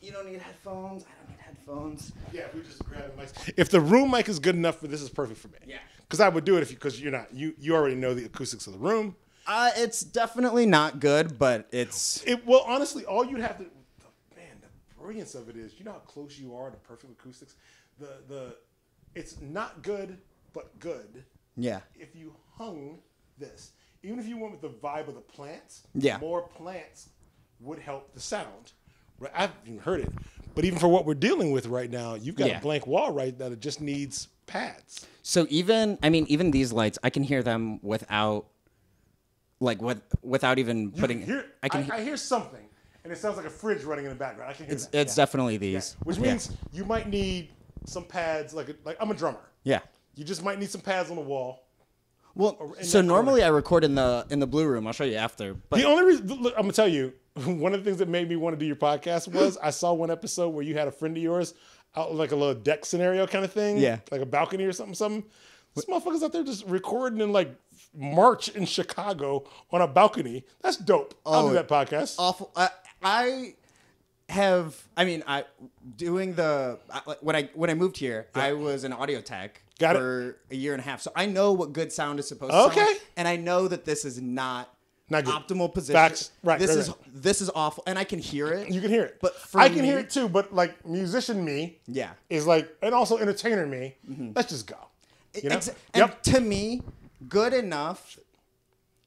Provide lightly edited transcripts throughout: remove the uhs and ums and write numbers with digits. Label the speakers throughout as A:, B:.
A: You don't need headphones. I don't need headphones.
B: Yeah, we just grab the mics. If the room mic is good enough for this, is perfect for me.
A: Yeah.
B: Because I would do it because you're not. You already know the acoustics of the room.
A: It's definitely not good, but it's.
B: Well, honestly, all you'd have to. Man, the brilliance of it is, you know how close you are to perfect acoustics. It's not good, but good.
A: Yeah.
B: If you hung this, even if you went with the vibe of the plants,
A: yeah,
B: more plants would help the sound. Right? I haven't even heard it, but even for what we're dealing with right now, you've got a blank wall right now that just needs pads.
A: So even these lights, I can hear them without, without even putting.
B: I hear something, and it sounds like a fridge running in the background. I can hear that.
A: It's definitely these,
B: which means you might need some pads. Like I'm a drummer.
A: Yeah.
B: You just might need some pads on the wall.
A: Well, so normally I record in the blue room. I'll show you after. But
B: the only reason, look, I'm gonna tell you, one of the things that made me want to do your podcast was I saw one episode where you had a friend of yours out like a little deck scenario kind of thing.
A: Yeah.
B: Like a balcony or something. This motherfucker's out there just recording in like March in Chicago on a balcony. That's dope. I'll do that podcast.
A: Awful. When I moved here, I was an audio tech for a year and a half. So I know what good sound is supposed to sound like, and I know that this is not good. Optimal position.
B: Facts. Right.
A: This is awful, and I can hear it.
B: You can hear it,
A: but
B: I can hear it too. But like musician me,
A: yeah,
B: is like, and also entertainer me. Mm-hmm. Let's just go. You know?
A: And to me, good enough.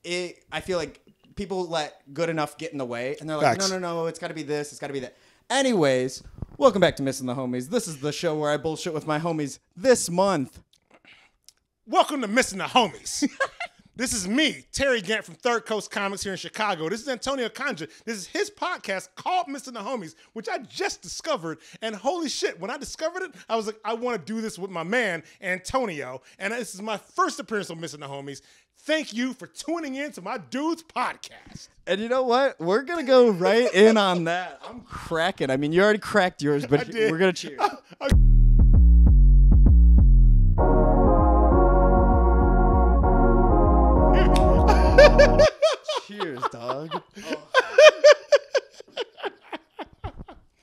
A: I feel like people let good enough get in the way, and they're like, no, it's got to be this, it's got to be that. Anyways, welcome back to Missin the Homies. This is the show where I bullshit with my homies this month.
B: Welcome to Missin the Homies. This is me, Terry Gant from Third Coast Comics here in Chicago. This is Antonio Conja. This is his podcast called Missin the Homies, which I just discovered. And holy shit, when I discovered it, I was like, I want to do this with my man, Antonio. And this is my first appearance on Missin the Homies. Thank you for tuning in to my dude's podcast.
A: And you know what? We're going to go right in on that. I'm cracking. I mean, you already cracked yours, but we're going to cheers. Cheers, dog. Oh.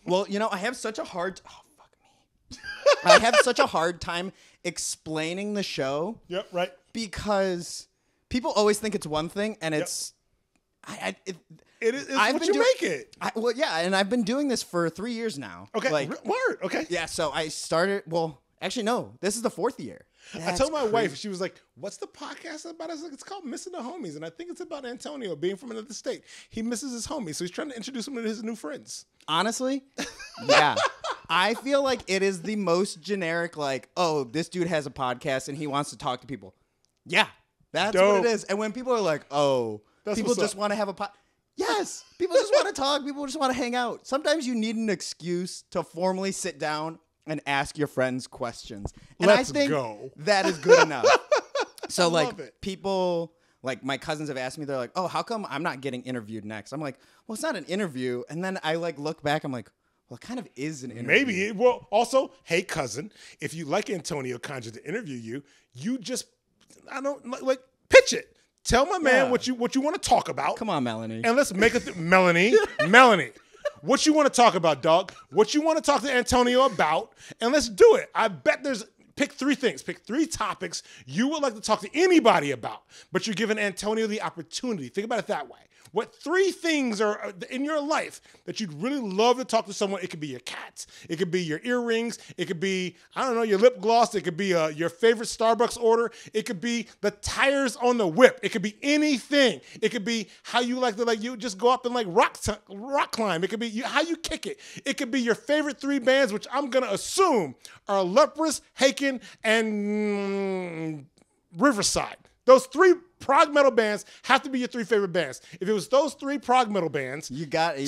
A: Well, you know, I have such a hard... Oh, fuck me. I have such a hard time explaining the show.
B: Yep, right.
A: Because people always think it's one thing, and it's...
B: It is what you make it.
A: Well, yeah, and I've been doing this for 3 years now.
B: Okay, word, okay.
A: Yeah, so I started... Well, actually, no. This is the 4th year.
B: I told my wife, she was like, what's the podcast about? I was like, it's called Missin the Homies. And I think it's about Antonio being from another state. He misses his homies, so he's trying to introduce him to his new friends.
A: Honestly, yeah. I feel like it is the most generic, like, oh, this dude has a podcast and he wants to talk to people. Yeah, that's what it is. And when people are like, oh, people just want to have a podcast. Yes, people just want to talk. People just want to hang out. Sometimes you need an excuse to formally sit down and ask your friends questions. And I think that is good enough. So like people, like my cousins have asked me, they're like, oh, how come I'm not getting interviewed next? I'm like, well, it's not an interview. And then I like look back, I'm like, well, it kind of is an interview.
B: Maybe. Well, also, hey, cousin, if you like Antonio Conja to interview you, you just, I don't like pitch it. Tell my man what you want to talk about.
A: Come on, Melanie.
B: And let's make it, Melanie. What you want to talk about, dog? What you want to talk to Antonio about? And let's do it. I bet pick 3 things. Pick 3 topics you would like to talk to anybody about, but you're giving Antonio the opportunity. Think about it that way. What 3 things are in your life that you'd really love to talk to someone? It could be your cats. It could be your earrings. It could be, I don't know, your lip gloss. It could be your favorite Starbucks order. It could be the tires on the whip. It could be anything. It could be how you like to you just go up and like rock climb. It could be how you kick it. It could be your favorite 3 bands, which I'm going to assume are Leprous, Haken, and Riverside. Those 3 prog metal bands have to be your 3 favorite bands. If it was those 3 prog metal bands,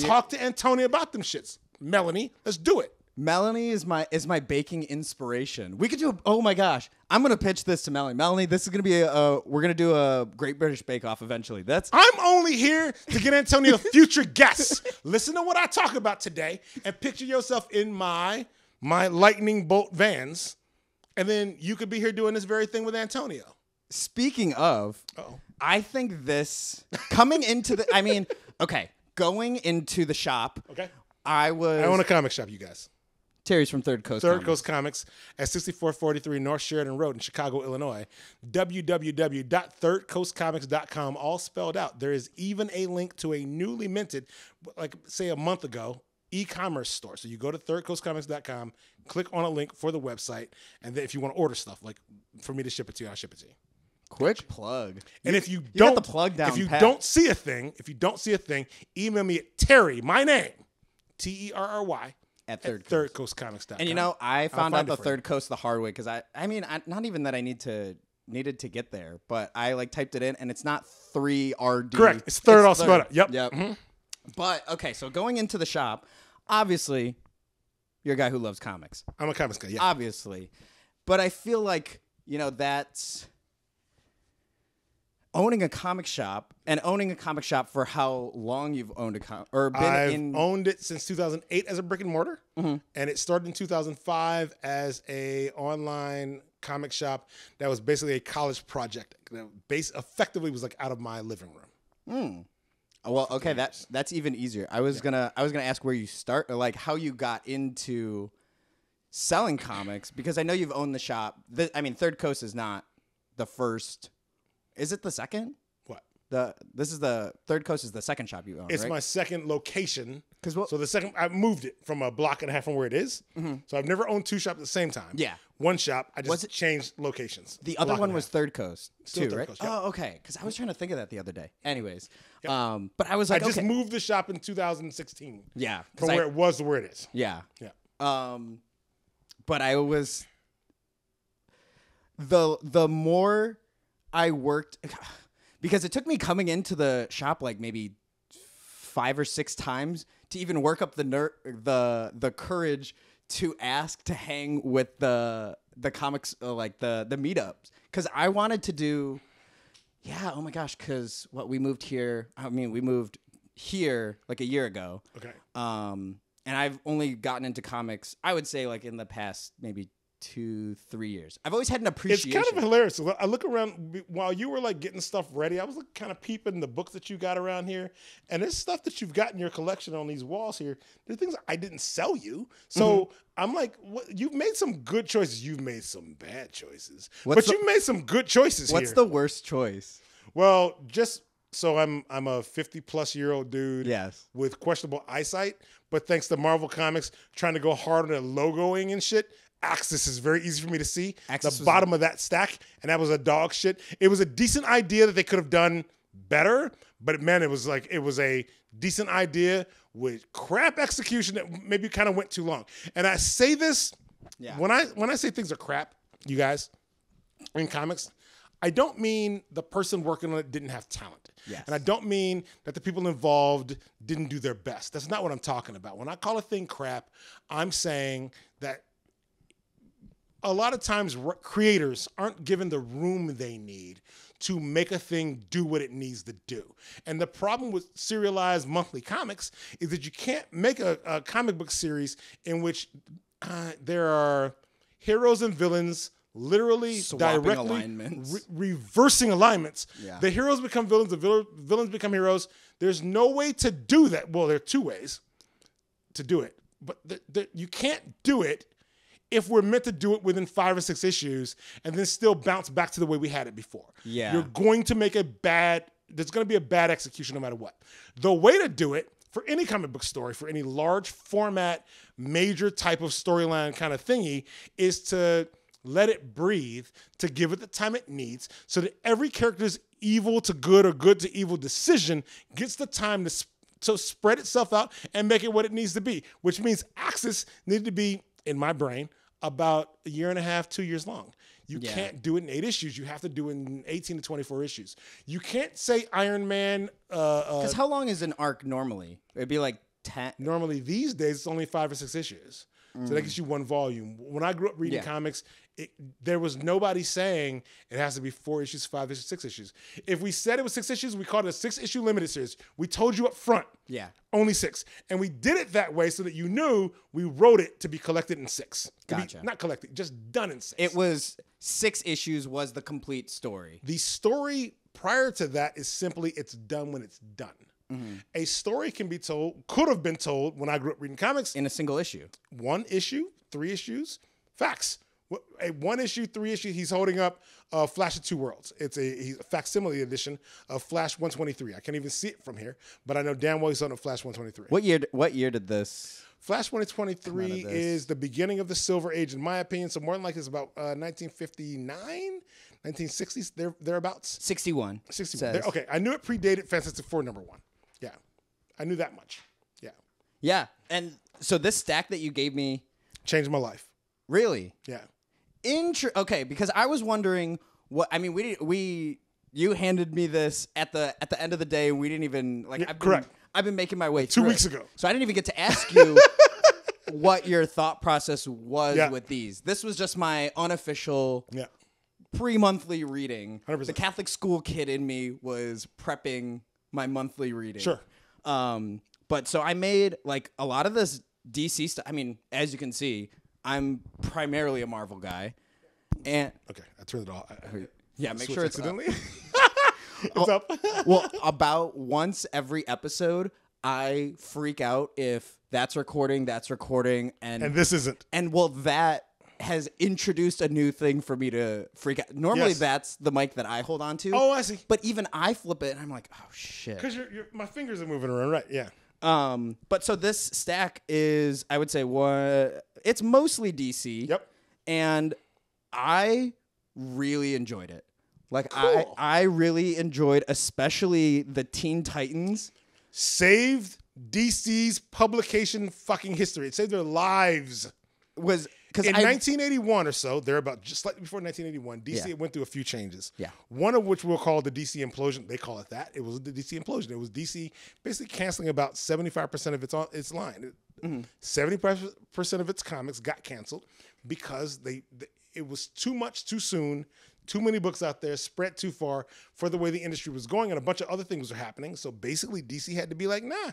B: talk to Antonio about them shits. Melanie, let's do it.
A: Melanie is my baking inspiration. We could do oh my gosh. I'm gonna pitch this to Melanie. Melanie, this is gonna be we're gonna do a Great British Bake Off eventually.
B: I'm only here to get Antonio future guests. Listen to what I talk about today and picture yourself in my lightning bolt vans, and then you could be here doing this very thing with Antonio.
A: Speaking of, I think this coming into the, I mean, okay, going into the shop.
B: Okay.
A: I
B: own a comic shop, you guys.
A: Terry's from Third Coast
B: Third Coast Comics at 6443 North Sheridan Road in Chicago, Illinois. www.thirdcoastcomics.com, all spelled out. There is even a link to a newly minted, like say a month ago, e-commerce store. So you go to thirdcoastcomics.com, click on a link for the website, and then if you want to order stuff, like for me to ship it to you, I'll ship it to you.
A: Quick plug.
B: And if you
A: got
B: don't,
A: the plug down
B: if you
A: pat.
B: don't see a thing, email me at Terry, my name, Terry
A: at
B: thirdcoastcomics.com.
A: And I found out the Third Coast the hard way because I not even that I needed to get there, but I like typed it in and it's not 3RD.
B: Correct. It's third all spelled out. Yep.
A: Mm-hmm. But okay, so going into the shop, obviously, you're a guy who loves comics.
B: I'm a comics guy. Yeah.
A: Obviously, but I feel like that's owning a comic shop for how long you've owned
B: I've owned it since 2008 as a brick and mortar, and it started in 2005 as a online comic shop that was basically a college project. Effectively was like out of my living room.
A: Well, okay, that's even easier. I was gonna ask where you start, or like how you got into selling comics, because I know you've owned the shop. Third Coast is not the first. Is it the second?
B: What?
A: This is the Third Coast is the second shop you own.
B: It's
A: right?
B: my second location.
A: So
B: the second, I moved it from a block and a half from where it is. So I've never owned two shops at the same time.
A: Yeah.
B: One shop, I just changed locations.
A: The other one was Third Coast too,
B: Third
A: right?
B: Coast, yeah.
A: Oh, okay. Because I was trying to think of that the other day. Anyways, but I was like,
B: I just moved the shop in 2016.
A: Yeah.
B: From where it was to where it is.
A: Yeah.
B: Yeah.
A: But I was the more I worked, because it took me coming into the shop like maybe 5 or 6 times to even work up the courage to ask to hang with the comics, like the meetups, because I wanted to do. Yeah, oh my gosh, because we moved here. We moved here like a year ago.
B: Okay.
A: And I've only gotten into comics, I would say, like in the past maybe 2-3 years. I've always had an appreciation.
B: It's kind of hilarious. I look around while you were like getting stuff ready. I was like, kind of peeping the books that you got around here, and there's stuff that you've got in your collection on these walls here. There's things I didn't sell you, so I'm like, you've made some good choices. You've made some bad choices, but you've made some good choices.
A: What's the worst choice?
B: Well, just so I'm a 50-plus-year-old dude,
A: yes,
B: with questionable eyesight, but thanks to Marvel Comics trying to go hard on their logoing and shit. Axis is very easy for me to see. The bottom of that stack, and that was a dog shit. It was a decent idea that they could have done better, but man, it was a decent idea with crap execution that maybe kind of went too long. And I say this when I say things are crap, you guys, in comics, I don't mean the person working on it didn't have talent.
A: Yes.
B: And I don't mean that the people involved didn't do their best. That's not what I'm talking about. When I call a thing crap, I'm saying that a lot of times creators aren't given the room they need to make a thing do what it needs to do. And the problem with serialized monthly comics is that you can't make a comic book series in which there are heroes and villains literally
A: swapping
B: directly
A: alignments.
B: Reversing alignments.
A: Yeah.
B: The heroes become villains, the villains become heroes. There's no way to do that. Well, there are 2 ways to do it, but you can't do it if we're meant to do it within 5 or 6 issues and then still bounce back to the way we had it before.
A: Yeah.
B: You're going to make there's going to be a bad execution no matter what. The way to do it for any comic book story, for any large format, major type of storyline kind of thingy, is to let it breathe, to give it the time it needs so that every character's evil to good or good to evil decision gets the time to spread itself out and make it what it needs to be, which means Axis needed to be, in my brain, about 1.5 to 2 years long. You can't do it in 8 issues. You have to do it in 18 to 24 issues. You can't say Iron Man.
A: Because how long is an arc normally? It'd be like 10.
B: Normally these days it's only 5 or 6 issues. So that gets you 1 volume. When I grew up reading comics, there was nobody saying it has to be 4 issues, 5 issues, 6 issues. If we said it was 6 issues, we called it a 6-issue limited series. We told you up front.
A: Yeah.
B: Only 6. And we did it that way so that you knew we wrote it to be collected in 6.
A: Gotcha.
B: Not collected, just done in 6.
A: It was 6 issues was the complete story.
B: The story prior to that is simply it's done when it's done. A story could have been told when I grew up reading comics.
A: In a single issue.
B: 1 issue, 3 issues, facts. A 1 issue, 3 issue, he's holding up Flash of Two Worlds. It's a facsimile edition of Flash 123. I can't even see it from here, but I know damn well he's on Flash 123.
A: What year did this?
B: Flash 123 is the beginning of the Silver Age, in my opinion. So more than likely it's about 1959, 1960s, thereabouts.
A: 61.
B: 61. Okay, I knew it predated Fantastic Four #1. Yeah, I knew that much. Yeah.
A: Yeah, and so this stack that you gave me
B: changed my life.
A: Really?
B: Yeah.
A: Okay, because I was wondering what I mean. You handed me this at the end of the day, and we didn't even
B: correct.
A: I've been making my way
B: 2
A: through
B: weeks
A: it.
B: ago,
A: so I didn't even get to ask you what your thought process was with these. This was just my unofficial pre-monthly reading.
B: 100%.
A: The Catholic school kid in me was prepping my monthly reading.
B: Sure.
A: But so I made like a lot of this DC stuff. I mean, as you can see, I'm primarily a Marvel guy. And
B: okay, I turned it off.
A: Make sure it's
B: accidentally.
A: It's up. Well, about once every episode, I freak out if that's recording, and
B: this isn't.
A: And that has introduced a new thing for me to freak out. Normally, that's the mic that I hold on to.
B: Oh, I see.
A: But even I flip it, and I'm like, oh shit,
B: because my fingers are moving around, right? Yeah.
A: But so this stack is, I would say, it's mostly DC.
B: Yep.
A: And I really enjoyed it. Like,
B: cool.
A: I really enjoyed, especially the Teen Titans.
B: Saved DC's publication fucking history. It saved their lives.
A: Was because
B: in 1981 or so, they're about just slightly before 1981, DC went through a few changes.
A: Yeah.
B: One of which we'll call the DC implosion. They call it that. It was the DC implosion. It was DC basically canceling about 75% of its line. 75% of its comics got canceled because it was too much too soon. Too many books out there, spread too far for the way the industry was going, and a bunch of other things were happening. So basically, DC had to be like, nah,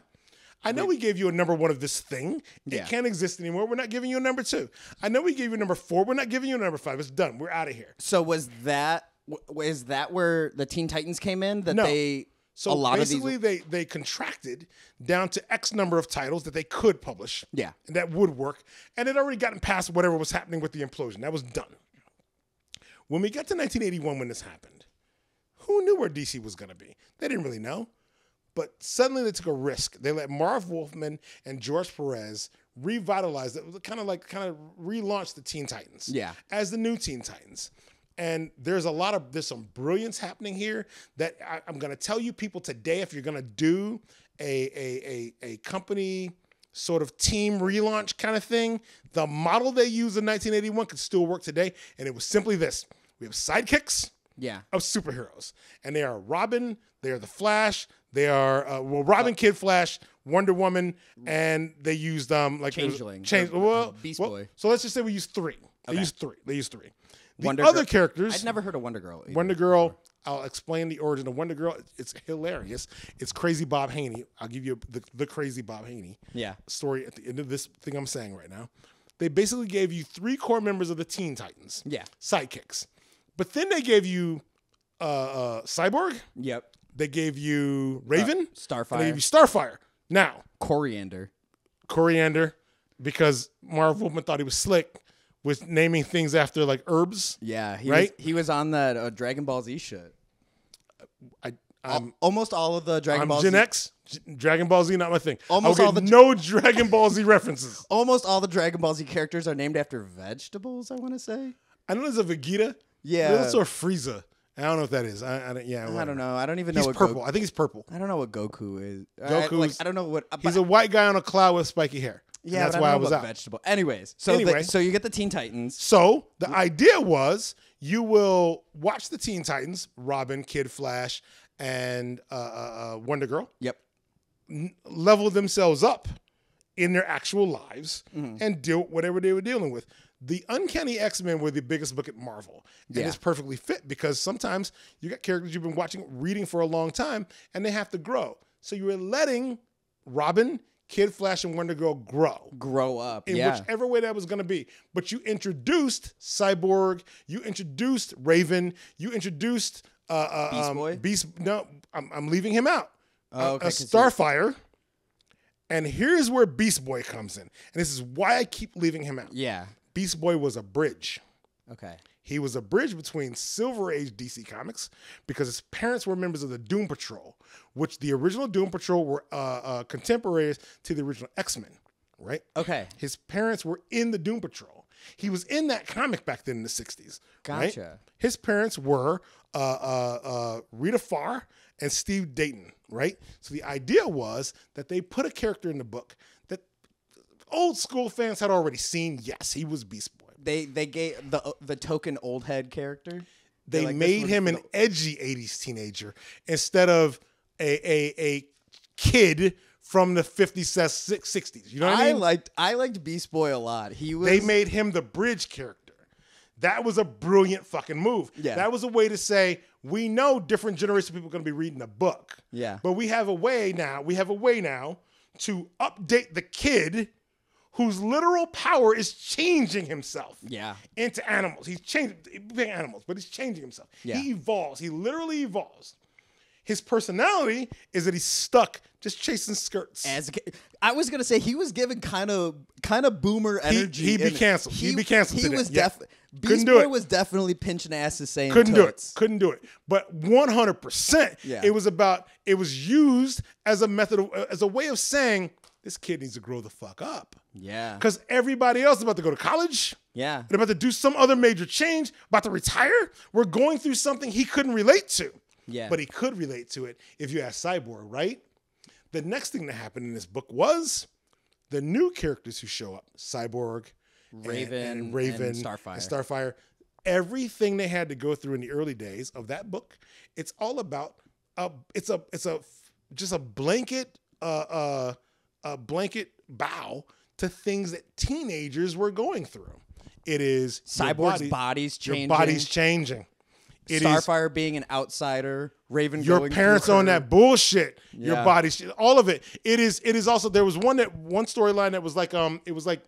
B: I know we gave you a #1 of this thing. It can't exist anymore. We're not giving you a #2. I know we gave you a #4. We're not giving you a #5. It's done. We're out of here.
A: So is that where the Teen Titans came in? That
B: no. So basically, they contracted down to X number of titles that they could publish.
A: Yeah.
B: And that would work. And it already gotten past whatever was happening with the implosion. That was done. When we got to 1981 when this happened, who knew where DC was going to be? They didn't really know. But suddenly they took a risk. They let Marv Wolfman and George Perez revitalize it. Kind of relaunch the Teen Titans.
A: Yeah.
B: As the new Teen Titans. And there's some brilliance happening here that I'm going to tell you people today, if you're going to do a company sort of team relaunch kind of thing, the model they used in 1981 could still work today. And it was simply this. We have sidekicks of superheroes. And they are Robin, they are the Flash, they are, Robin, Kid Flash, Wonder Woman, and they used
A: Changeling. Beast Boy.
B: So let's just say we use 3. They
A: Okay.
B: use 3. The
A: Wonder
B: other
A: Girl.
B: characters.
A: I'd never heard of Wonder Girl.
B: Wonder Girl. I'll explain the origin of Wonder Girl. It's hilarious. It's Crazy Bob Haney. I'll give you the Crazy Bob Haney story at the end of this thing I'm saying right now. They basically gave you 3 core members of the Teen Titans.
A: Yeah.
B: Sidekicks. But then they gave you Cyborg.
A: Yep.
B: They gave you Raven.
A: Starfire.
B: And they gave you Starfire. Now.
A: Coriander. Because
B: Marv Wolfman thought he was slick with naming things after like herbs.
A: Yeah. He
B: He
A: was on that Dragon Ball Z shit.
B: I'm
A: almost all of the Dragon Ball Z.
B: Gen X. Dragon Ball Z, not my thing.
A: Almost
B: I'll
A: all
B: get no Dragon Ball Z references.
A: Almost all the Dragon Ball Z characters are named after vegetables, I want to say.
B: I know there's a Vegeta.
A: Yeah.
B: There's also a Frieza. I don't know what that is. I
A: don't know. I don't even know
B: he's
A: what
B: purple. I think he's purple.
A: I don't know what Goku is.
B: Goku's,
A: I don't know what.
B: He's a white guy on a cloud with spiky hair.
A: Yeah,
B: that's why I was out.
A: Vegetable. Anyways, so you get the Teen Titans.
B: So the idea was you will watch the Teen Titans, Robin, Kid Flash, and Wonder Girl.
A: Yep.
B: Level themselves up in their actual lives and deal with whatever they were dealing with. The Uncanny X-Men were the biggest book at Marvel. And it's perfectly fit because sometimes you got characters you've been reading for a long time, and they have to grow. So you were letting Robin, Kid Flash, and Wonder Girl grow
A: up
B: in whichever way that was going to be. But you introduced Cyborg, you introduced Raven, you introduced
A: Beast Boy.
B: No, I'm leaving him out. a Starfire. And here's where Beast Boy comes in. And this is why I keep leaving him out.
A: Yeah.
B: Beast Boy was a bridge.
A: Okay.
B: He was a bridge between Silver Age DC Comics because his parents were members of the Doom Patrol, which the original Doom Patrol were contemporaries to the original X-Men, right?
A: Okay.
B: His parents were in the Doom Patrol. He was in that comic back then in the 60s.
A: Gotcha.
B: Right? His parents were Rita Farr and Steve Dayton, right? So the idea was that they put a character in the book that old school fans had already seen. Yes, he was Beast Boy.
A: They gave the token old head character.
B: They made him an edgy 80s teenager instead of a kid from the 50s, 60s. You know what I mean?
A: I liked Beast Boy a lot.
B: They made him the bridge character. That was a brilliant fucking move.
A: Yeah.
B: That was a way to say, we know different generations of people are going to be reading a book.
A: Yeah.
B: But we have a way now to update the kid whose literal power is changing himself into animals. He's changing animals, but he's changing himself.
A: Yeah.
B: He evolves. He literally evolves. His personality is that he's stuck just chasing skirts.
A: I was gonna say he was given kind of boomer energy.
B: He'd be canceled. He'd be canceled today.
A: He was Beast Boy was definitely pinching asses saying
B: Couldn't do it. But 100%, it was used as a method as a way of saying this kid needs to grow the fuck up.
A: Yeah.
B: Because everybody else is about to go to college.
A: Yeah.
B: They're about to do some other major change, about to retire. We're going through something he couldn't relate to.
A: Yeah.
B: But he could relate to it if you ask Cyborg, right? The next thing that happened in this book was the new characters who show up. Cyborg,
A: Raven,
B: and
A: Starfire.
B: Everything they had to go through in the early days of that book, it's all about just a blanket bow to things that teenagers were going through. It is
A: Cyborg's body's changing.
B: Your body's changing.
A: Starfire being an outsider, Raven
B: your
A: going
B: parents
A: through
B: on that bullshit,
A: Yeah.
B: your body's all of it. It is also there was one storyline that was like it was like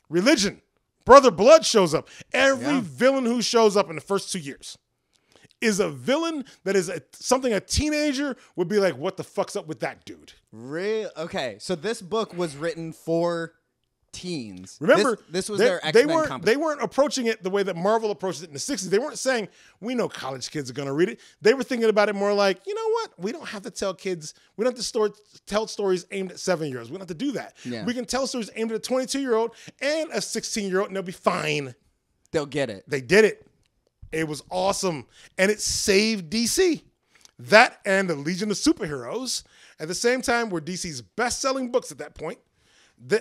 B: religion. Brother Blood shows up. Every villain who shows up in the first 2 years is a villain that is something a teenager would be like, what the fuck's up with that dude?
A: Really? Okay, so this book was written for teens.
B: Remember,
A: this was their X-Men comic.
B: They weren't approaching it the way that Marvel approached it in the 60s. They weren't saying, we know college kids are going to read it. They were thinking about it more like, you know what? We don't have to tell kids. We don't have to tell stories aimed at 7-year-olds. We don't have to do that.
A: Yeah.
B: We can tell stories aimed at a 22-year-old and a 16-year-old, and they'll be fine.
A: They'll get it.
B: They did it. It was awesome. And it saved DC. That and the Legion of Superheroes at the same time were DC's best-selling books at that point.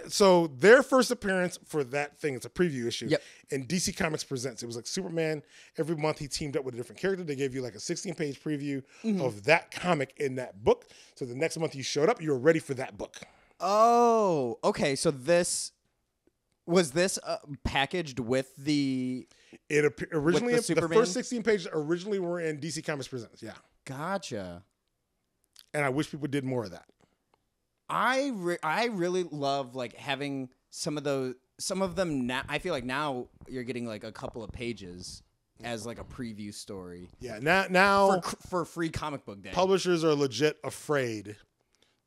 B: So their first appearance for that thing, it's a preview issue.
A: Yep.
B: And DC Comics Presents. It was like Superman. Every month he teamed up with a different character. They gave you like a 16-page preview of that comic in that book. So the next month you showed up, you were ready for that book.
A: Oh, okay. So this was packaged with the
B: Originally,
A: with
B: the first 16 pages originally were in DC Comics Presents. Yeah.
A: Gotcha.
B: And I wish people did more of that.
A: I really love like having some of them now. I feel like now you're getting like a couple of pages as like a preview story.
B: Yeah, now
A: for free comic book day.
B: Publishers are legit afraid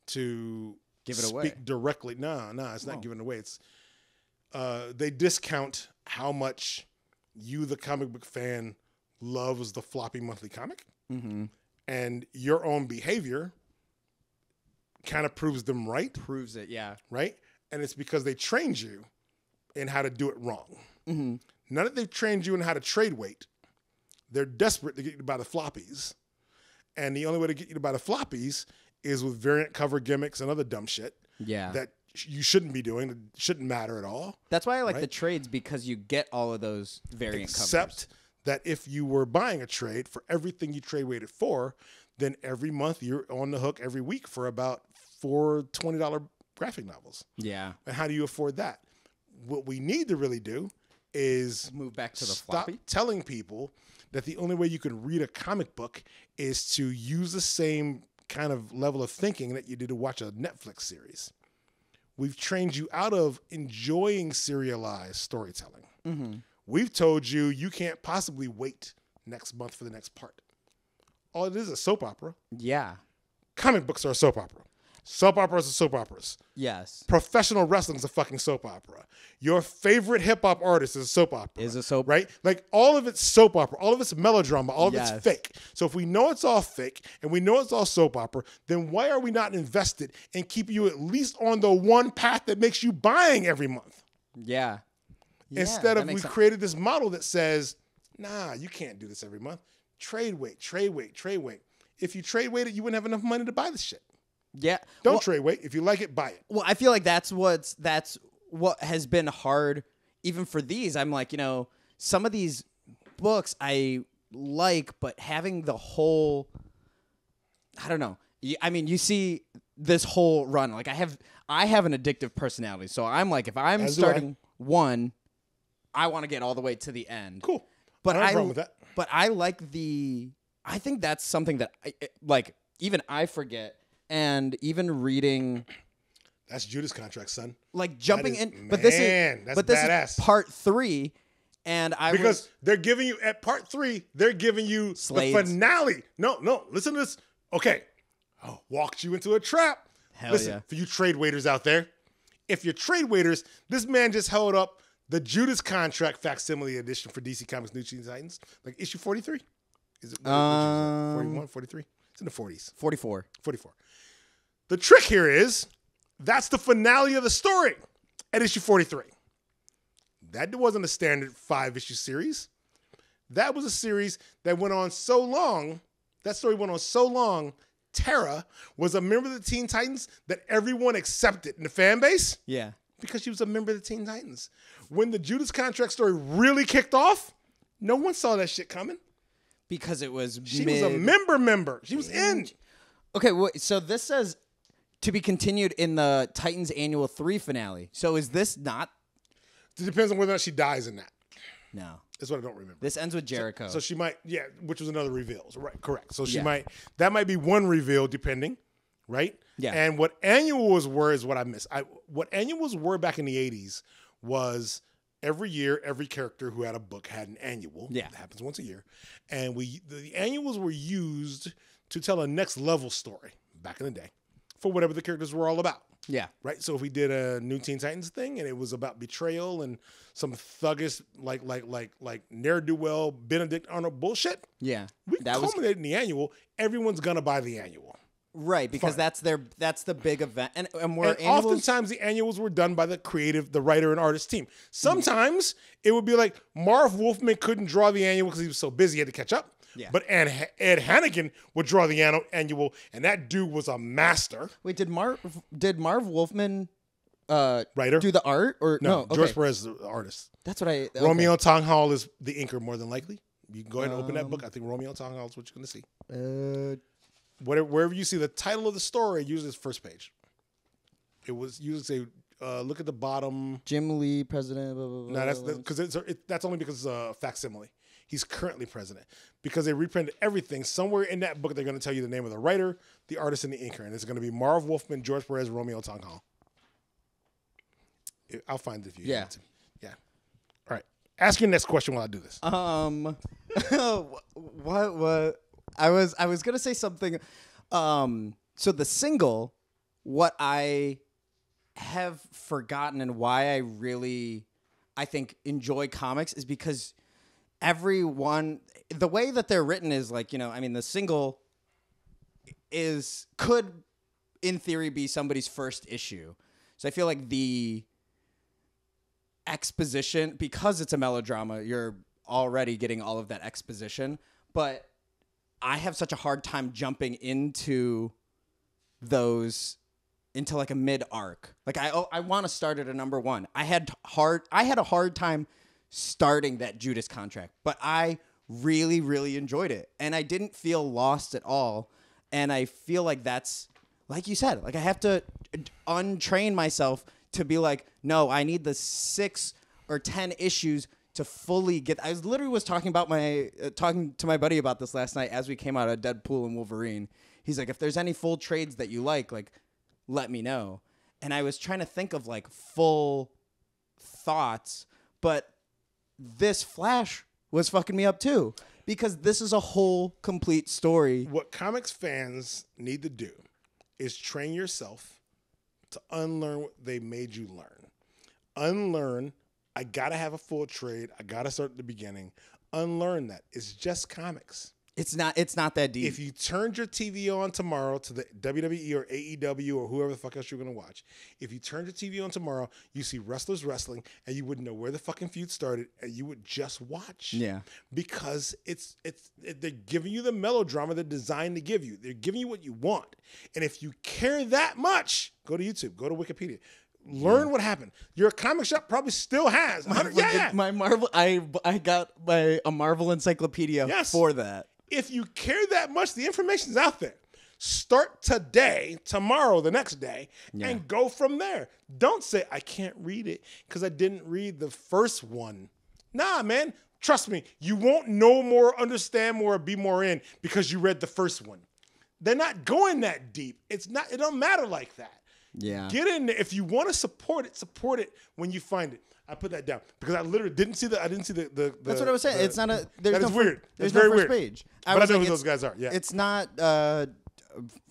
B: to
A: give it away.
B: Speak directly. No, it's not giving it away. It's they discount how much you, the comic book fan, loves the floppy monthly comic, and your own behavior kind of proves them right.
A: Proves it, yeah.
B: Right? And it's because they trained you in how to do it wrong. Now that they've trained you in how to trade weight, they're desperate to get you to buy the floppies. And the only way to get you to buy the floppies is with variant cover gimmicks and other dumb shit.
A: Yeah.
B: That you shouldn't be doing. It shouldn't matter at all.
A: That's why I like the trades, because you get all of those variant covers.
B: Except that if you were buying a trade for everything you trade weighted for, then every month you're on the hook every week for about 4 $20 graphic novels.
A: Yeah.
B: And how do you afford that? What we need to really do is
A: move back to the
B: stop
A: floppy.
B: Telling people that the only way you can read a comic book is to use the same kind of level of thinking that you do to watch a Netflix series. We've trained you out of enjoying serialized storytelling. We've told you you can't possibly wait next month for the next part. All it is a soap opera.
A: Yeah.
B: Comic books are a soap opera. Soap operas are soap operas.
A: Yes.
B: Professional wrestling is a fucking soap opera. Your favorite hip hop artist is a soap opera.
A: Is a soap,
B: right? Like all of it's soap opera, all of it's melodrama, all of
A: Yes.
B: it's fake. So if we know it's all fake and we know it's all soap opera, then why are we not invested in keeping you at least on the one path that makes you buying every month?
A: Yeah.
B: Instead
A: that
B: of we
A: makes sense.
B: created this model that says, nah, you can't do this every month. Trade weight, trade weight, trade weight. If you trade weight it, you wouldn't have enough money to buy this shit.
A: Yeah.
B: Don't trade weight. If you like it, buy it.
A: Well, I feel like that's what has been hard even for these. I'm like, some of these books I like, but having the whole, I don't know. I mean, you see this whole run. Like I have an addictive personality, so I'm like, if I'm starting one, I want to get all the way to the end.
B: Cool.
A: But
B: I don't have a problem with that.
A: But I like I think that's something that even I forget. And even reading,
B: that's Judas Contract, son.
A: Like jumping in,
B: that's
A: but this
B: badass.
A: is part 3, and
B: they're giving you at part 3, they're giving you
A: Slades.
B: The finale. No, listen to this. Okay, walked you into a trap.
A: Hell
B: listen,
A: yeah.
B: for you trade waiters out there, if you're trade waiters, this man just held up the Judas Contract facsimile edition for DC Comics New Teen Titans, like issue 43. Is it 41, 43? It's in the 40s.
A: 44.
B: 44. The trick here is that's the finale of the story at issue 43. That wasn't a standard 5-issue series. That was a series that went on so long. That story went on so long. Tara was a member of the Teen Titans that everyone accepted in the fan base.
A: Yeah.
B: Because she was a member of the Teen Titans. When the Judas Contract story really kicked off, no one saw that shit coming.
A: Because it was
B: She was a member. She was in.
A: Okay, so this says to be continued in the Titans Annual 3 finale. So is this not?
B: It depends on whether or not she dies in that.
A: No.
B: That's what I don't remember.
A: This ends with Jericho.
B: So she might, which was another reveal. Right, correct. So that might be one reveal depending, right?
A: Yeah.
B: And what annuals were is what I missed. What annuals were back in the 80s was every year, every character who had a book had an annual.
A: Yeah.
B: It happens once a year. And the annuals were used to tell a next level story back in the day for whatever the characters were all about.
A: Yeah.
B: Right. So if we did a New Teen Titans thing and it was about betrayal and some thuggish like ne'er-do-well Benedict Arnold bullshit.
A: Yeah.
B: We culminated in the annual. Everyone's gonna buy the annual.
A: Right, because that's the big event. And
B: oftentimes the annuals were done by the writer and artist team. Sometimes it would be like Marv Wolfman couldn't draw the annual because he was so busy he had to catch up.
A: Yeah.
B: But Ed Hannigan would draw the annual, and that dude was a master.
A: Wait, did Marv Wolfman
B: writer
A: do the art or no? Okay.
B: George Perez is the artist.
A: That's what I. Okay.
B: Romeo Tonghall is the inker more than likely. You can go ahead and open that book. I think Romeo Tonghall is what you're going to see. Wherever you see the title of the story, use this first page. It was usually say, look at the bottom.
A: Jim Lee, president. Blah, blah, blah,
B: No, that's only because it's a facsimile. He's currently president because they reprinted everything. Somewhere in that book, they're going to tell you the name of the writer, the artist, and the inker, and it's going to be Marv Wolfman, George Perez, Romeo Tonghall. I'll find it if you need to. Yeah. All right. Ask your next question while I do this.
A: What? I was gonna say something. So the single, what I have forgotten and why I think enjoy comics is because the way that they're written is like, the single could in theory be somebody's first issue. So I feel like the exposition, because it's a melodrama, you're already getting all of that exposition, but I have such a hard time jumping into like a mid arc. Like I want to start at a number 1. I had a hard time starting that Judas Contract, but I really, really enjoyed it. And I didn't feel lost at all. And I feel like that's, like you said, like I have to untrain myself to be like, no, I need the 6 or 10 issues to fully get. I was talking to my buddy about this last night as we came out of Deadpool and Wolverine. He's like, if there's any full trades that you like let me know. And I was trying to think of like full thoughts, but this Flash was fucking me up too. because this is a whole complete story.
B: What comics fans need to do is train yourself to unlearn what they made you learn. Unlearn, I gotta have a full trade. I gotta start at the beginning. Unlearn that. It's just comics.
A: It's not that deep.
B: If you turned your TV on tomorrow to the WWE or AEW or whoever the fuck else you're going to watch, if you turned your TV on tomorrow, you see wrestlers wrestling and you wouldn't know where the fucking feud started and you would just watch.
A: Yeah.
B: Because they're giving you the melodrama they're designed to give you. They're giving you what you want. And if you care that much, go to YouTube, go to Wikipedia. Learn what happened. Your comic shop probably still has.
A: My Marvel, I got a Marvel encyclopedia for that.
B: If you care that much, the information's out there. Start today, tomorrow, the next day, and go from there. Don't say, I can't read it because I didn't read the first one. Nah, man. Trust me, you won't know more, understand more, be more in because you read the first one. They're not going that deep. It don't matter like that.
A: Yeah.
B: Get in there. If you want to support it when you find it. I put that down because I literally didn't see the.
A: That's what I was saying. It's not a.
B: That is weird.
A: There's
B: very
A: no first
B: weird.
A: page.
B: But I know who those guys are. Yeah.
A: It's not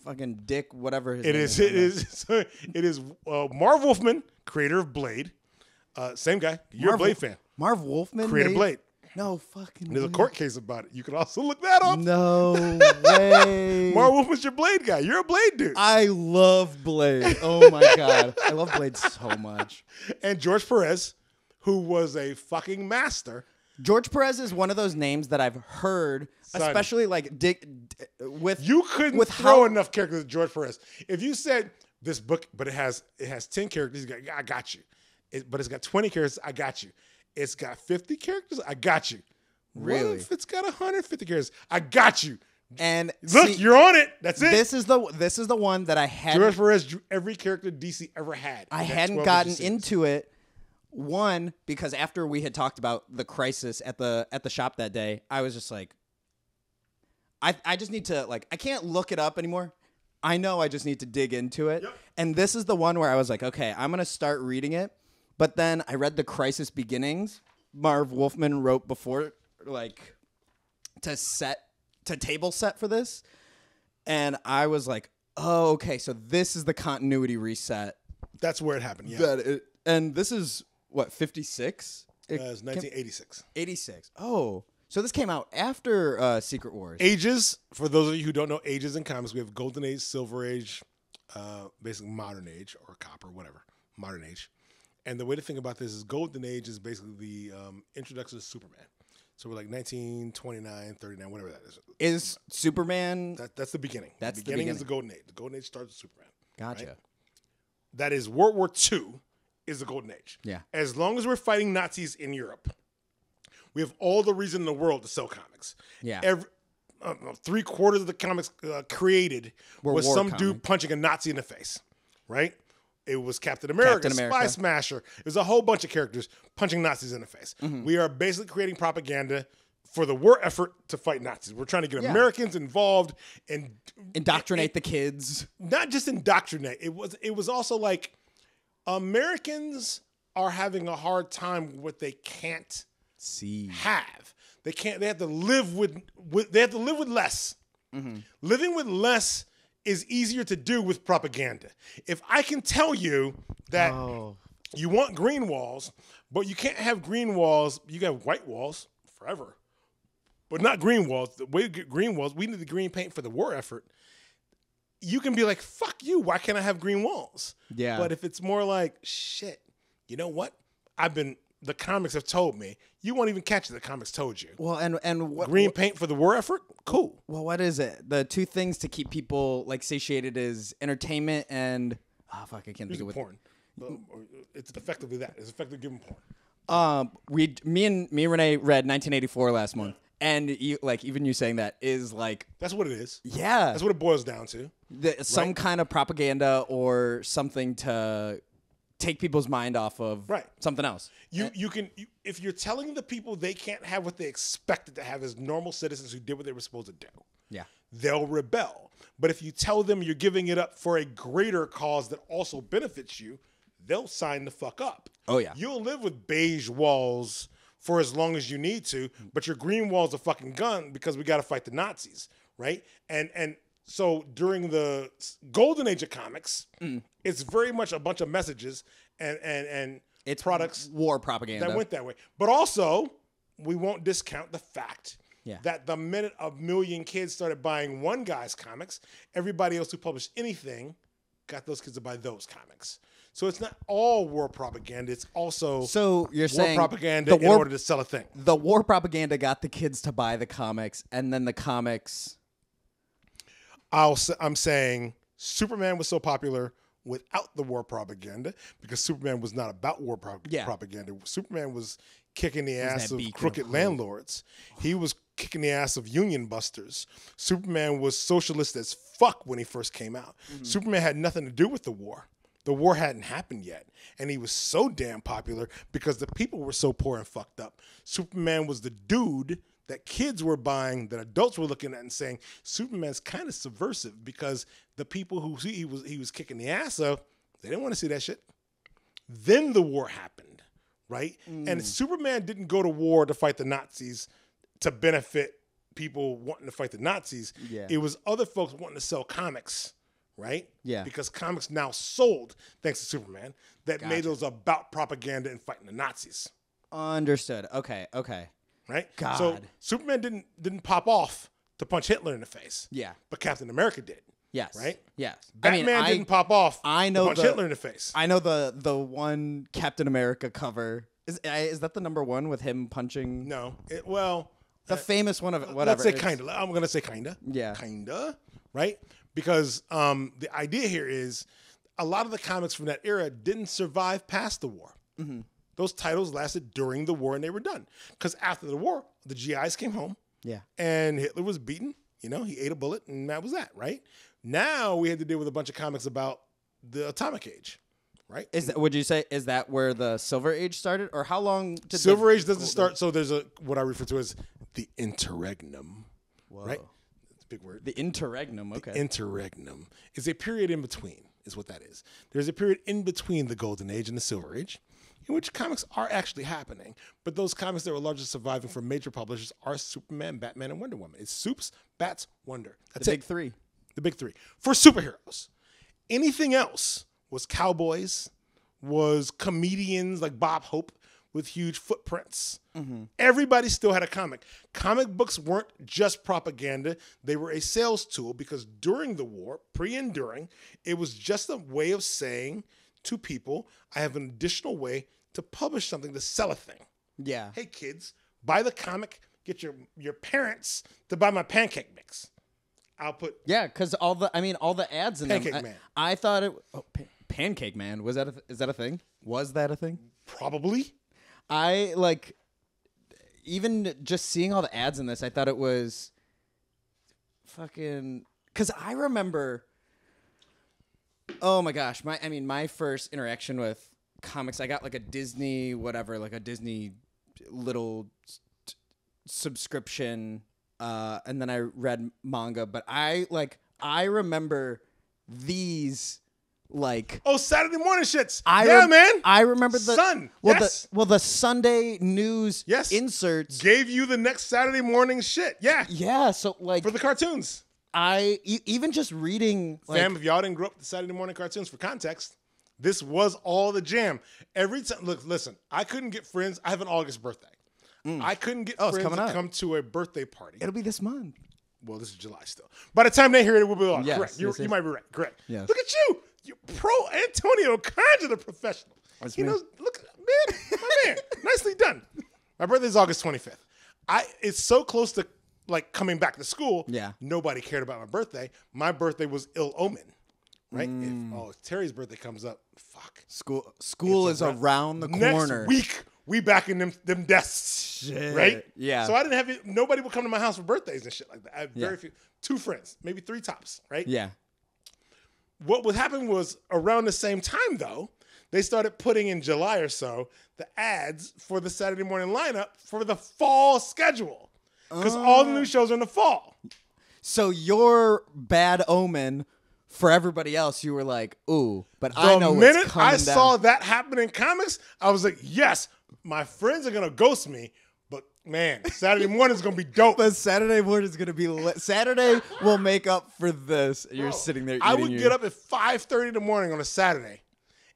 A: fucking Dick, whatever his name is.
B: It is Marv Wolfman, creator of Blade. Same guy. You're a Blade fan.
A: Marv Wolfman,
B: creator of Blade.
A: No fucking.
B: There's a court case about it. You can also look that up.
A: No way.
B: Marv Wolfman's your Blade guy. You're a Blade dude.
A: I love Blade. Oh my god, I love Blade so much.
B: And George Perez, who was a fucking master.
A: George Perez is one of those names that I've heard, especially like Dick.
B: You couldn't throw enough characters at George Perez. If you said this book, but it has 10 characters, I got you. But it's got 20 characters, I got you. It's got 50 characters, I got you.
A: Really?
B: What if it's got 150 characters? I got you.
A: And
B: look, you're on it. That's it.
A: This is the one that I had.
B: George Perez drew every character DC ever had.
A: I hadn't gotten into it. One, because after we had talked about the crisis at the shop that day, I was just like, I just need to, like, I can't look it up anymore. I know I just need to dig into it. Yep. And this is the one where I was like, okay, I'm going to start reading it. But then I read The Crisis Beginnings. Marv Wolfman wrote before, like, to table set for this. And I was like, oh, okay, so this is the continuity reset.
B: That's where it happened, yeah.
A: And this is... What, 56?
B: It's 1986.
A: 86. Oh, so this came out after Secret Wars.
B: Ages, for those of you who don't know ages in comics, we have Golden Age, Silver Age, basically Modern Age, or Copper, whatever, Modern Age. And the way to think about this is Golden Age is basically the introduction to Superman. So we're like 1929, 39, whatever that is.
A: Is Superman...
B: That's the beginning.
A: That's
B: the beginning is the Golden Age. The Golden Age starts with Superman.
A: Gotcha.
B: Right? That is World War II. Is the Golden Age.
A: Yeah.
B: As long as we're fighting Nazis in Europe, we have all the reason in the world to sell comics.
A: Yeah.
B: 3/4 of the comics created was some dude punching a Nazi in the face, right? It was Captain America, Spy Smasher. It was a whole bunch of characters punching Nazis in the face. Mm-hmm. We are basically creating propaganda for the war effort to fight Nazis. We're trying to get Americans involved and
A: indoctrinate the kids.
B: Not just indoctrinate. It was also like, Americans are having a hard time with what they can't have. They have to live with less. Mm-hmm. Living with less is easier to do with propaganda. If I can tell you that you want green walls, but you can't have green walls, you got white walls forever. But not green walls. The way to get green walls, we need the green paint for the war effort. You can be like, fuck you, why can't I have green walls?
A: Yeah.
B: But if it's more like, shit, you know what? The comics have told me, you won't even catch it, the comics told you.
A: Well, and what...
B: Green paint for the war effort? Cool.
A: Well, what is it? The two things to keep people, like, satiated is entertainment and... Oh, fuck, I can't think of it.
B: Porn. It's effectively that. It's effectively giving porn.
A: Me and Renee read 1984 last month. And even you saying that is like...
B: That's what it is.
A: Yeah.
B: That's what it boils down to.
A: Some kind of propaganda or something to take people's mind off of something else.
B: You can if you're telling the people they can't have what they expected to have as normal citizens who did what they were supposed to do.
A: Yeah.
B: They'll rebel. But if you tell them you're giving it up for a greater cause that also benefits you, they'll sign the fuck up.
A: Oh, yeah.
B: You'll live with beige walls for as long as you need to, but your green wall's a fucking gun because we got to fight the Nazis, right? And so during the golden age of comics, it's very much a bunch of messages and
A: It's
B: products
A: war propaganda
B: that went that way. But also, we won't discount the fact that the minute a million kids started buying one guy's comics, everybody else who published anything got those kids to buy those comics. So it's not all war propaganda. It's also
A: you're
B: war
A: saying
B: propaganda in order to sell a thing.
A: The war propaganda got the kids to buy the comics, and then the comics.
B: I'm saying Superman was so popular without the war propaganda because Superman was not about war propaganda. Superman was kicking the ass of crooked landlords. He was kicking the ass of union busters. Superman was socialist as fuck when he first came out. Superman had nothing to do with the war. The war hadn't happened yet. And he was so damn popular because the people were so poor and fucked up. Superman was the dude that kids were buying, that adults were looking at and saying, Superman's kind of subversive because the people who he was kicking the ass of, they didn't want to see that shit. Then the war happened, right? And Superman didn't go to war to fight the Nazis to benefit people wanting to fight the Nazis.
A: Yeah.
B: It was other folks wanting to sell comics, right?
A: Yeah.
B: Because comics now sold, thanks to Superman, that made those about propaganda and fighting the Nazis.
A: Understood. Okay.
B: Right?
A: God.
B: So Superman didn't pop off to punch Hitler in the face.
A: Yeah.
B: But Captain America did.
A: Yes.
B: Right?
A: Yes.
B: Batman didn't pop off to punch Hitler in the face.
A: I know the one Captain America cover. Is that the number one with him punching?
B: No.
A: The famous one of it, whatever.
B: Let's say kinda. I'm going to say kinda.
A: Yeah.
B: Kinda. Right? Because the idea here is a lot of the comics from that era didn't survive past the war. Mm-hmm. Those titles lasted during the war and they were done. Because after the war, the GIs came home.
A: Yeah.
B: And Hitler was beaten. You know, he ate a bullet and that was that, right? Now we had to deal with a bunch of comics about the atomic age, right?
A: Would you say, is that where the Silver Age started? Or how long did
B: Silver Age doesn't start, so there's what I refer to as the interregnum, right? That's a big word.
A: The interregnum, okay.
B: The interregnum is a period in between, is what that is. There's a period in between the Golden Age and the Silver Age, in which comics are actually happening. But those comics that were largely surviving from major publishers are Superman, Batman, and Wonder Woman. It's Supes, Bats, Wonder. That's
A: the big three.
B: The big three. For superheroes. Anything else was cowboys, was comedians like Bob Hope with huge footprints. Mm-hmm. Everybody still had a comic. Comic books weren't just propaganda. They were a sales tool because during the war, pre and during, it was just a way of saying to people, I have an additional way to publish something, to sell a thing.
A: Yeah.
B: Hey, kids, buy the comic, get your parents to buy my pancake mix. I'll put...
A: Yeah, because all the ads in
B: Pancake
A: them.
B: Man.
A: I thought it... Oh, Pancake Man. Is that a thing? Was that a thing?
B: Probably.
A: I, even just seeing all the ads in this, I thought it was fucking... Because I remember... Oh my gosh, my first interaction with comics, I got a Disney a Disney little subscription, and then I read manga. But I remember these
B: Saturday morning shits.
A: Man. I remember the
B: Sun.
A: The Sunday news inserts
B: gave you the next Saturday morning shit. Yeah.
A: Yeah. So
B: for the cartoons.
A: Even just reading,
B: fam, if y'all didn't grow up with the Saturday morning cartoons, for context, this was all the jam. Every time, look, listen, I couldn't get friends. I have an August birthday. I couldn't get friends to come to a birthday party.
A: It'll be this month.
B: Well, this is July still. By the time they hear it, it will be on.
A: Yes,
B: correct. You might be right. Correct.
A: Yes.
B: Look at you. You pro Antonio Conjure, the professional.
A: That's
B: he
A: me.
B: knows. Look, man, my man. Nicely done. My birthday is August 25th. It's so close to coming back to school.
A: Yeah.
B: Nobody cared about my birthday. My birthday was ill omen. Right? If Terry's birthday comes up, fuck.
A: School is around the corner.
B: Next week, we back in them desks.
A: Shit.
B: Right?
A: Yeah.
B: So I didn't have nobody would come to my house for birthdays and shit like that. I had very few. 2 friends, maybe 3 tops, right?
A: Yeah.
B: What would happen was around the same time, though, they started putting in July or so the ads for the Saturday morning lineup for the fall schedule. Because all the new shows are in the fall.
A: So your bad omen for everybody else, you were like, ooh, but I know what's coming down.
B: The minute I saw that happen in comics, I was like, yes, My friends are gonna ghost me, but man, Saturday morning is gonna be dope.
A: But Saturday morning is gonna be lit. Saturday will make up for this. You're sitting there.
B: I would get up at 5:30 in the morning on a Saturday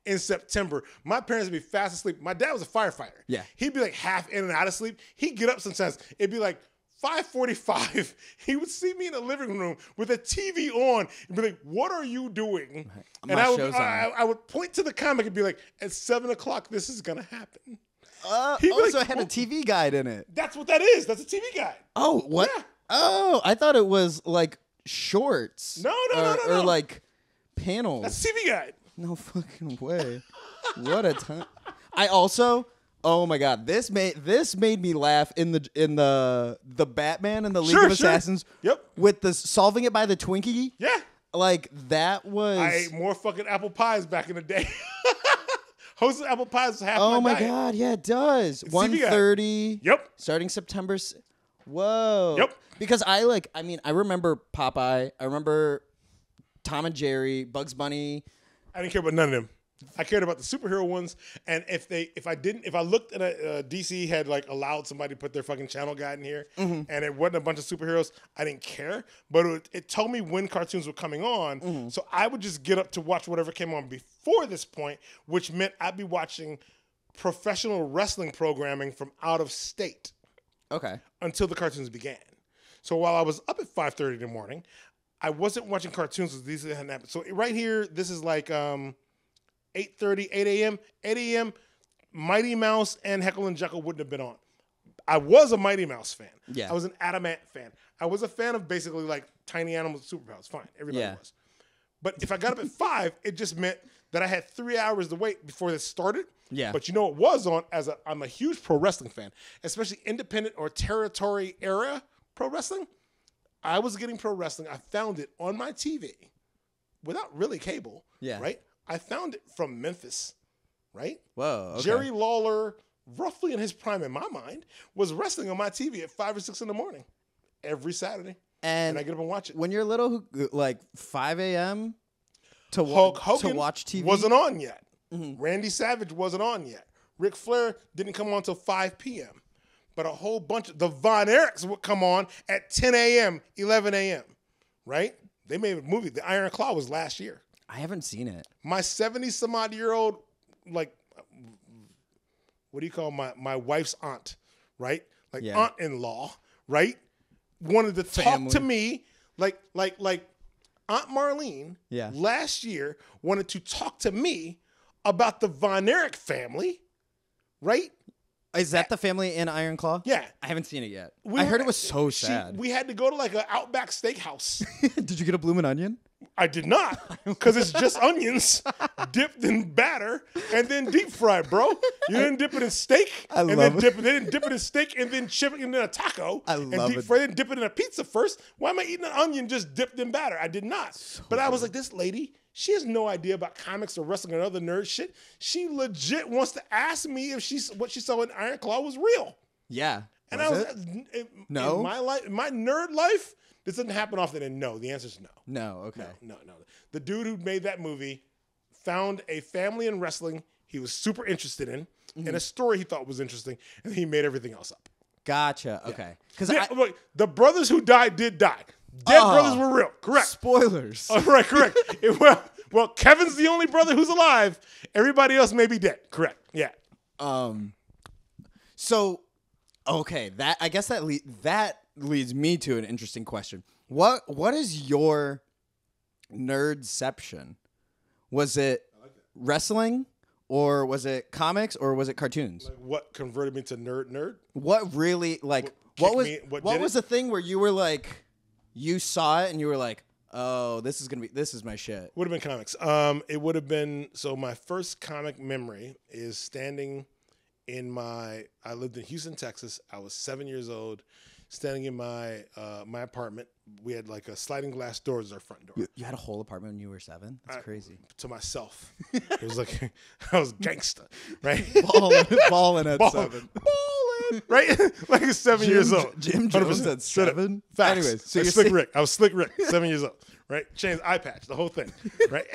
B: in September. My parents would be fast asleep. My dad was a firefighter.
A: Yeah.
B: He'd be like half in and out of sleep. He'd get up sometimes. It'd be like 5:45. He would see me in the living room with a TV on and be like, "What are you doing?" And I would point to the comic and be like, "At 7 o'clock, this is gonna happen."
A: So it had a TV guide in it.
B: That's what that is. That's a TV guide.
A: Oh, what?
B: Yeah.
A: Oh, I thought it was like shorts.
B: No.
A: Or like panels.
B: That's a TV guide.
A: No fucking way. What a time. I also, oh my god, this made me laugh in the Batman and the League of Assassins.
B: Yep.
A: With the solving it by the Twinkie.
B: Yeah.
A: Like that was.
B: I ate more fucking apple pies back in the day. Hostess apple pies was half
A: Oh my
B: diet.
A: god, yeah, it does. 1:30.
B: Yep.
A: Starting September. Whoa.
B: Yep.
A: Because I remember Popeye. I remember Tom and Jerry, Bugs Bunny.
B: I didn't care about none of them. I cared about the superhero ones, and if I looked at DC had like allowed somebody to put their fucking channel guide in here, and it wasn't a bunch of superheroes, I didn't care. But it told me when cartoons were coming on, so I would just get up to watch whatever came on before this point, which meant I'd be watching professional wrestling programming from out of state.
A: Okay.
B: Until the cartoons began. So while I was up at 5:30 in the morning, I wasn't watching cartoons because these hadn't happened. So right here, this is like 8:30, 8 a.m. 8 a.m., Mighty Mouse and Heckle and Jekyll wouldn't have been on. I was a Mighty Mouse fan.
A: Yeah.
B: I was an Adamant fan. I was a fan of basically like tiny animals with superpowers. Fine. Everybody was. But if I got up at 5, it just meant that I had 3 hours to wait before this started.
A: Yeah.
B: But you know what was on I'm a huge pro wrestling fan, especially independent or territory era pro wrestling. I was getting pro wrestling. I found it on my TV without really cable.
A: Yeah.
B: Right? I found it from Memphis. Right?
A: Whoa. Okay.
B: Jerry Lawler, roughly in his prime in my mind, was wrestling on my TV at 5 or 6 in the morning every Saturday. And I get up and watch it.
A: When you're little, like 5 a.m. to
B: Hulk Hogan
A: to watch TV
B: wasn't on yet.
A: Mm-hmm.
B: Randy Savage wasn't on yet. Ric Flair didn't come on until 5 p.m. But a whole bunch of the Von Erichs would come on at 10 a.m., 11 a.m. Right? They made a movie. The Iron Claw was last year.
A: I haven't seen it.
B: My 70-some-odd-year-old, like, what do you call my wife's aunt, right? Like aunt-in-law, right? Wanted to talk to me like Aunt Marlene last year wanted to talk to me about the Von Erich family, right?
A: Is that the family in Iron Claw?
B: Yeah.
A: I haven't seen it yet. I heard it was so sad.
B: We had to go to like an Outback Steakhouse.
A: Did you get a bloomin' onion?
B: I did not, because it's just onions dipped in batter and then deep fried, bro. You didn't dip it in steak. They didn't dip it in steak and then chip it in a taco.
A: I love it.
B: They didn't dip it in a pizza first. Why am I eating an onion just dipped in batter? I did not. But I was like, this lady, she has no idea about comics or wrestling or other nerd shit. She legit wants to ask me if what she saw in Iron Claw was real.
A: Yeah.
B: And
A: No?
B: In my life, my nerd life, this doesn't happen often, and no. The answer is no.
A: No, okay.
B: No. The dude who made that movie found a family in wrestling he was super interested in, and a story he thought was interesting, and he made everything else up.
A: Gotcha. Okay. Because
B: Look, the brothers who died did die. Dead brothers were real. Correct.
A: Spoilers.
B: Right, correct. Well, Kevin's the only brother who's alive. Everybody else may be dead. Correct. Yeah.
A: So, okay, I guess that leads me to an interesting question. What is your nerdception? Was it wrestling, or was it comics, or was it cartoons?
B: Like what converted me to nerd?
A: What really what was the thing where you were like, you saw it and you were like, oh, this is my shit?
B: Would have been comics. It would have been, so my first comic memory is standing I lived in Houston, Texas. I was 7 years old, standing in my apartment. We had like a sliding glass door as our front door.
A: You had a whole apartment when you were 7? That's crazy.
B: To myself. It was like, I was gangster, right?
A: Balling at 7.
B: Balling, right? Like 7 years old.
A: Jim Jones at 7?
B: Facts.
A: Anyways, so
B: like
A: you're
B: Slick Rick. I was Slick Rick, 7 years old, right? Changed eye patch, the whole thing, right?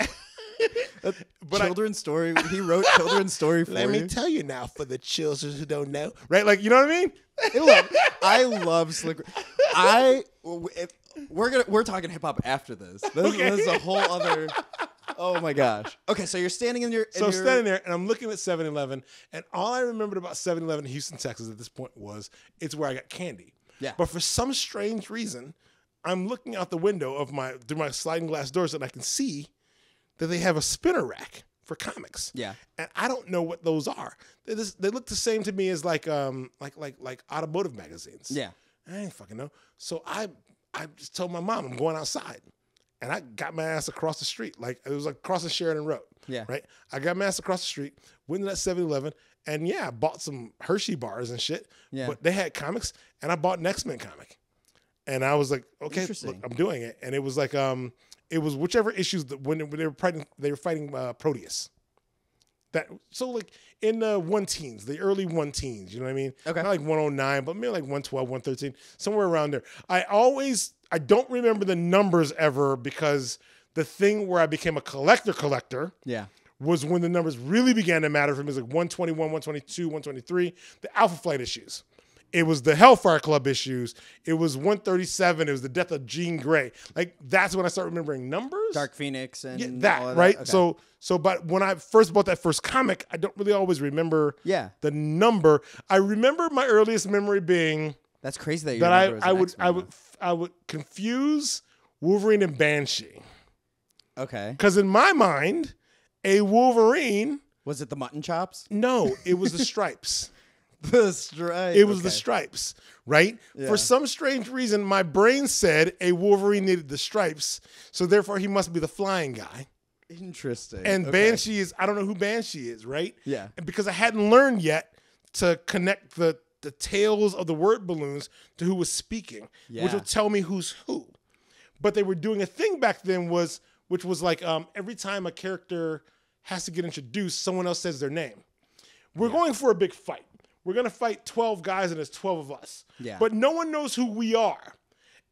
A: Children's story. He wrote children's story for
B: Let
A: you.
B: me tell you now, for the children who don't know, right? Like, you know what I mean?
A: Look, I love Slick. We're talking hip hop after this. This is a whole other. Oh my gosh. Okay, so you're standing in your.
B: So standing there, and I'm looking at 7-Eleven, and all I remembered about 7-Eleven in Houston, Texas, at this point was it's where I got candy.
A: Yeah.
B: But for some strange reason, I'm looking out the window of through my sliding glass doors, and I can see that they have a spinner rack for comics.
A: Yeah.
B: And I don't know what those are. They look the same to me as like automotive magazines.
A: Yeah.
B: I ain't fucking know. So I just told my mom I'm going outside. And I got my ass across the street. Like, it was like crossing Sheridan Road.
A: Yeah.
B: Right? I got my ass across the street, went to that 7-Eleven, and yeah, I bought some Hershey bars and shit.
A: Yeah.
B: But they had comics, and I bought an X-Men comic. And I was like, okay, look, I'm doing it. And it was like, it was whichever issues when they were fighting Proteus. So like in the one-teens, the early one-teens, you know what I mean?
A: Okay.
B: Not like 109, but maybe like 112, 113, somewhere around there. I don't remember the numbers ever because the thing where I became a collector
A: Yeah.
B: was when the numbers really began to matter for me. It was like 121, 122, 123, the Alpha Flight issues. It was the Hellfire Club issues. It was 137. It was the death of Jean Grey. Like, that's when I started remembering numbers.
A: Dark Phoenix and
B: that,
A: all of
B: right?
A: that. Okay.
B: But when I first bought that first comic, I don't really always remember the number. I remember my earliest memory being
A: that's crazy that you
B: that
A: remember as an X-Men.
B: I would confuse Wolverine and Banshee.
A: Okay.
B: Because in my mind, a Wolverine.
A: Was it the mutton chops?
B: No, it was the stripes.
A: The stripes.
B: It was the stripes, right?
A: Yeah.
B: For some strange reason, my brain said a Wolverine needed the stripes, so therefore he must be the flying guy.
A: Interesting.
B: And Banshee is, I don't know who Banshee is, right?
A: Yeah.
B: And because I hadn't learned yet to connect the tails of the word balloons to who was speaking, which will tell me who's who. But they were doing a thing back then which was like every time a character has to get introduced, someone else says their name. We're going for a big fight. We're going to fight 12 guys and there's 12 of us.
A: Yeah.
B: But no one knows who we are.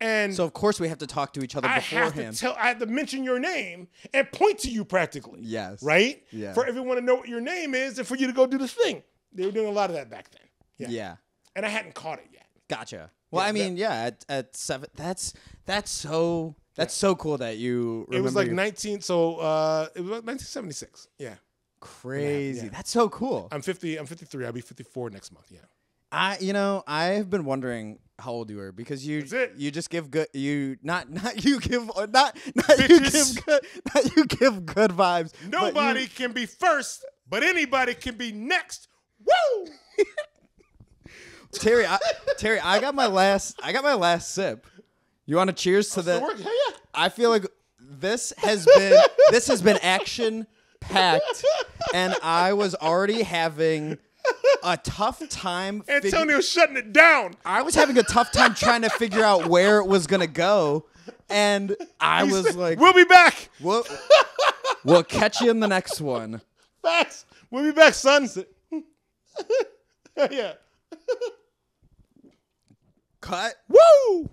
B: And
A: so, of course, we have to talk to each other beforehand.
B: I have to mention your name and point to you practically.
A: Yes.
B: Right?
A: Yeah.
B: For everyone to know what your name is and for you to go do the thing. They were doing a lot of that back then.
A: Yeah.
B: And I hadn't caught it yet.
A: Gotcha. Well, I mean, at 7, that's so cool that you remember.
B: It was like it was like 1976. Yeah.
A: Crazy.
B: Yeah.
A: That's so cool.
B: I'm 53. I'll be 54 next month. Yeah.
A: I've been wondering how old you were because you just give good not you give good vibes.
B: Nobody can be first, but anybody can be next. Woo!
A: Terry, I got my last sip. You want to cheers to that?
B: Yeah.
A: I feel like this has been action packed, and I was already having a tough time.
B: Antonio's shutting it down.
A: I was having a tough time trying to figure out where it was gonna go, and I was like,
B: "We'll be back.
A: We'll catch you in the next one."
B: Facts. We'll be back, son. Yeah.
A: Cut.
B: Woo!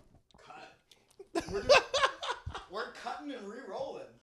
A: We're cutting and re-rolling.